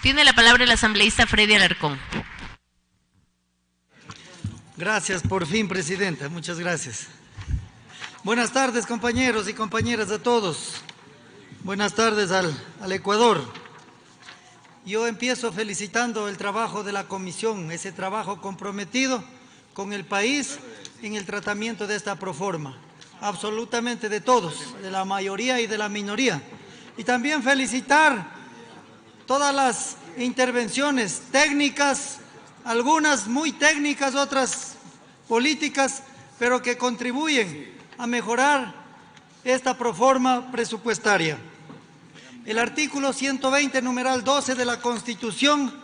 Tiene la palabra el asambleísta Freddy Alarcón. Gracias, por fin, presidenta. Muchas gracias. Buenas tardes, compañeros y compañeras, a todos. Buenas tardes al Ecuador. Yo empiezo felicitando el trabajo de la comisión, ese trabajo comprometido con el país en el tratamiento de esta proforma, absolutamente de todos, de la mayoría y de la minoría. Y también felicitar todas las intervenciones técnicas, algunas muy técnicas, otras políticas, pero que contribuyen a mejorar esta proforma presupuestaria. El artículo 120, numeral 12 de la Constitución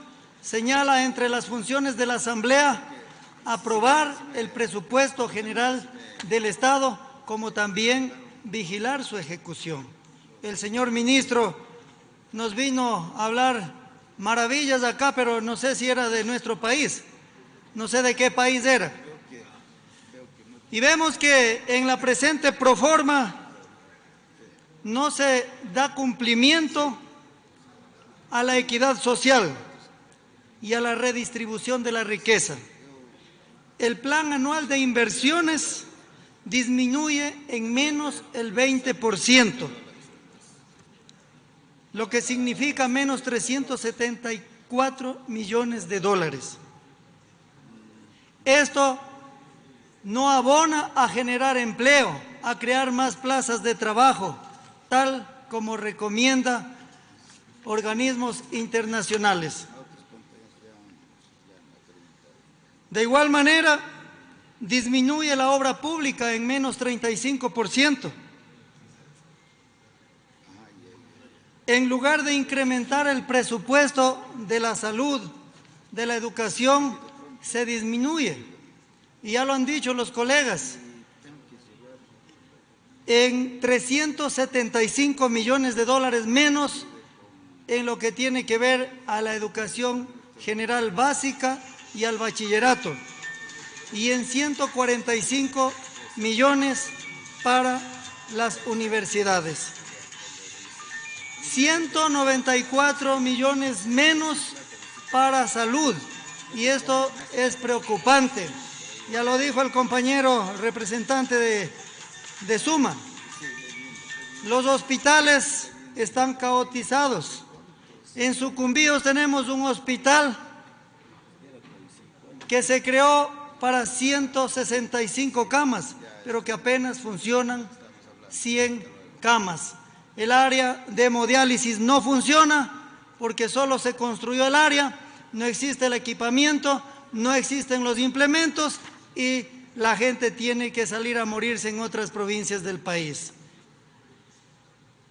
señala entre las funciones de la Asamblea aprobar el presupuesto general del Estado, como también vigilar su ejecución. El señor ministro nos vino a hablar maravillas acá, pero no sé si era de nuestro país, no sé de qué país era. Y vemos que en la presente proforma no se da cumplimiento a la equidad social y a la redistribución de la riqueza. El plan anual de inversiones disminuye en menos el 20%, lo que significa menos 374 millones de dólares. Esto no abona a generar empleo, a crear más plazas de trabajo, tal como recomienda organismos internacionales. De igual manera, disminuye la obra pública en menos 35%. En lugar de incrementar el presupuesto de la salud, de la educación, se disminuye. Y ya lo han dicho los colegas, en 375 millones de dólares menos en lo que tiene que ver a la educación general básica y al bachillerato, y en 145 millones para las universidades. 194 millones menos para salud, y esto es preocupante. Ya lo dijo el compañero representante de Suma. Los hospitales están caotizados. En Sucumbíos tenemos un hospital que se creó para 165 camas, pero que apenas funcionan 100 camas. El área de hemodiálisis no funciona porque solo se construyó el área, no existe el equipamiento, no existen los implementos y la gente tiene que salir a morirse en otras provincias del país.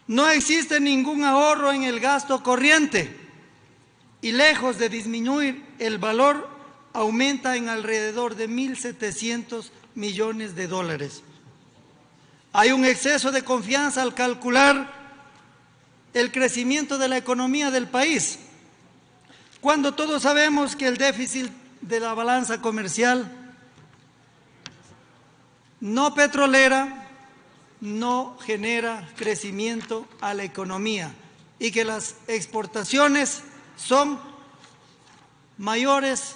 No existe ningún ahorro en el gasto corriente y lejos de disminuir el valor, aumenta en alrededor de 1.700 millones de dólares. Hay un exceso de confianza al calcular el crecimiento de la economía del país, cuando todos sabemos que el déficit de la balanza comercial no petrolera no genera crecimiento a la economía y que las exportaciones son mayores,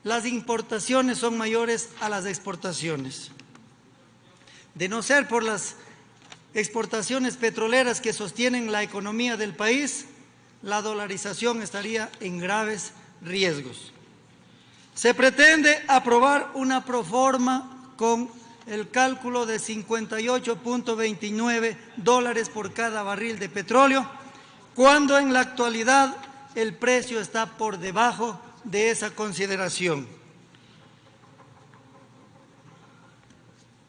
las importaciones son mayores a las exportaciones. De no ser por las exportaciones petroleras que sostienen la economía del país, la dolarización estaría en graves riesgos. Se pretende aprobar una proforma con el cálculo de 58.29 dólares por cada barril de petróleo, cuando en la actualidad el precio está por debajo de esa consideración.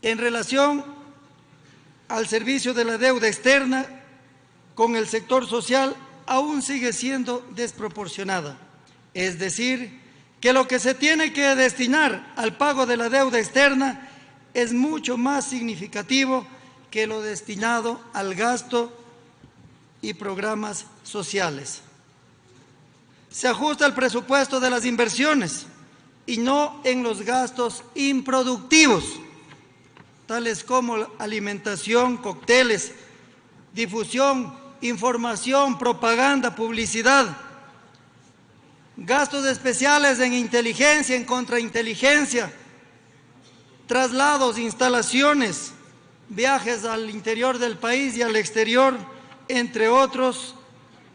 En relación al servicio de la deuda externa con el sector social, aún sigue siendo desproporcionada. Es decir, que lo que se tiene que destinar al pago de la deuda externa es mucho más significativo que lo destinado al gasto y programas sociales. Se ajusta el presupuesto de las inversiones y no en los gastos improductivos, tales como alimentación, cócteles, difusión información, propaganda, publicidad, gastos especiales en inteligencia, en contrainteligencia, traslados, instalaciones, viajes al interior del país y al exterior, entre otros,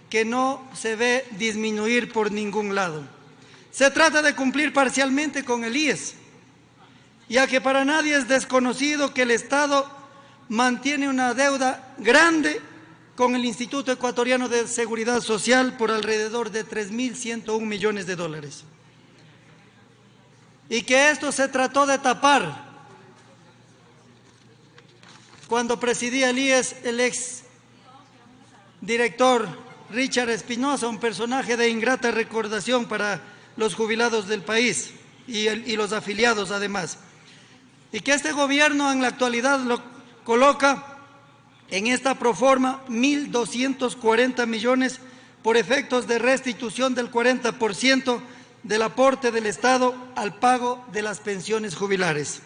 que no se ve disminuir por ningún lado. Se trata de cumplir parcialmente con el IES, ya que para nadie es desconocido que el Estado mantiene una deuda grande con el Instituto Ecuatoriano de Seguridad Social por alrededor de 3.101 millones de dólares. Y que esto se trató de tapar cuando presidía el IES el ex director Richard Espinosa, un personaje de ingrata recordación para los jubilados del país y los afiliados además. Y que este gobierno en la actualidad lo coloca en esta proforma 1.240 millones por efectos de restitución del 40% del aporte del Estado al pago de las pensiones jubilares.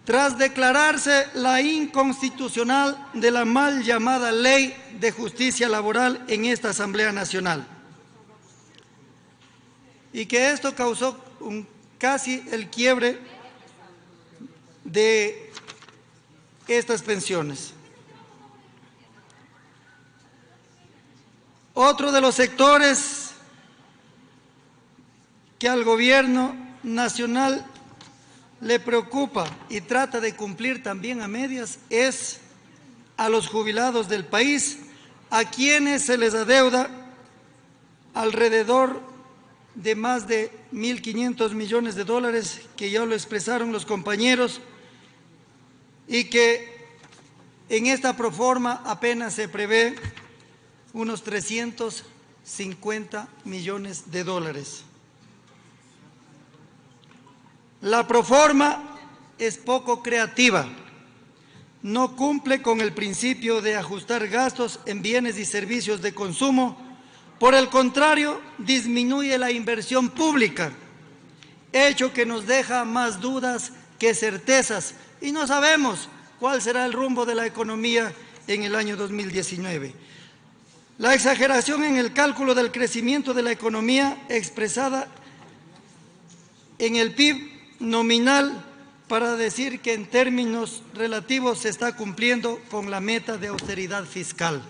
Tras declararse la inconstitucional de la mal llamada Ley de Justicia Laboral en esta Asamblea Nacional, y que esto causó casi el quiebre de estas pensiones. Otro de los sectores que al gobierno nacional le preocupa y trata de cumplir también a medias es a los jubilados del país, a quienes se les adeuda alrededor de más de 1.500 millones de dólares, que ya lo expresaron los compañeros, y que en esta proforma apenas se prevé unos 350 millones de dólares. La proforma es poco creativa, no cumple con el principio de ajustar gastos en bienes y servicios de consumo, por el contrario, disminuye la inversión pública, hecho que nos deja más dudas que certezas, y no sabemos cuál será el rumbo de la economía en el año 2019. La exageración en el cálculo del crecimiento de la economía expresada en el PIB nominal para decir que en términos relativos se está cumpliendo con la meta de austeridad fiscal.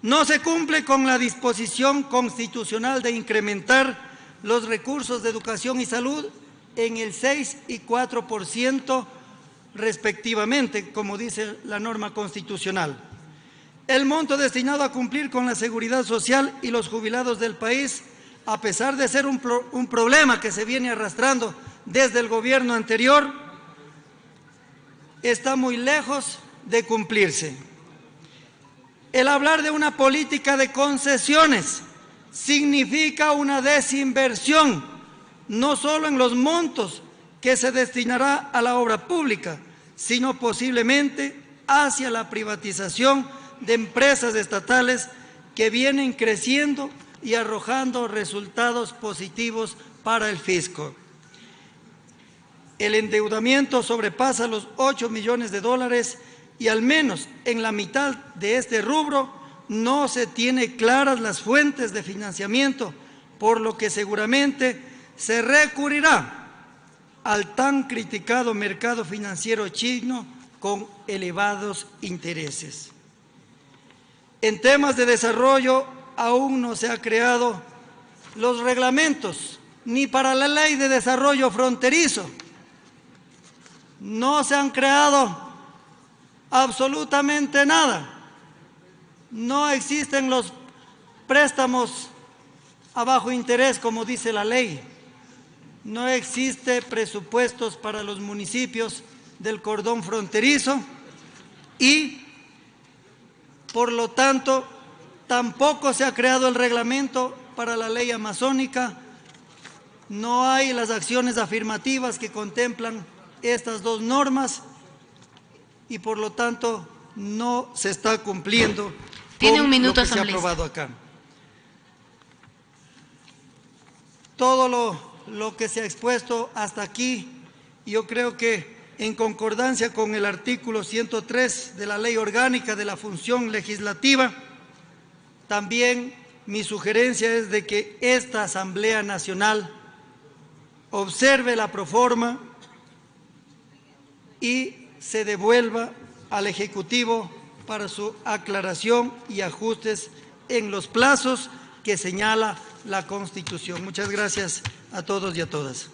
No se cumple con la disposición constitucional de incrementar los recursos de educación y salud en el 6 y 4% respectivamente, como dice la norma constitucional. El monto destinado a cumplir con la seguridad social y los jubilados del país, a pesar de ser un problema que se viene arrastrando desde el gobierno anterior, está muy lejos de cumplirse. El hablar de una política de concesiones significa una desinversión, no solo en los montos que se destinará a la obra pública, sino posiblemente hacia la privatización de empresas estatales que vienen creciendo y arrojando resultados positivos para el fisco. El endeudamiento sobrepasa los 8 millones de dólares y al menos en la mitad de este rubro no se tiene claras las fuentes de financiamiento, por lo que seguramente se recurrirá al tan criticado mercado financiero chino con elevados intereses. En temas de desarrollo aún no se han creado los reglamentos ni para la ley de desarrollo fronterizo. No se han creado absolutamente nada. No existen los préstamos a bajo interés, como dice la ley. No existe presupuestos para los municipios del cordón fronterizo y, por lo tanto, tampoco se ha creado el reglamento para la ley amazónica. No hay las acciones afirmativas que contemplan estas dos normas y, por lo tanto, no se está cumpliendo Tiene con un minuto, lo que se ha asambleísta. aprobado acá. Todo lo que se ha expuesto hasta aquí, yo creo que en concordancia con el artículo 103 de la Ley Orgánica de la Función Legislativa, también mi sugerencia es de que esta Asamblea Nacional observe la proforma y se devuelva al Ejecutivo para su aclaración y ajustes en los plazos que señala la Constitución. Muchas gracias a todos y a todas.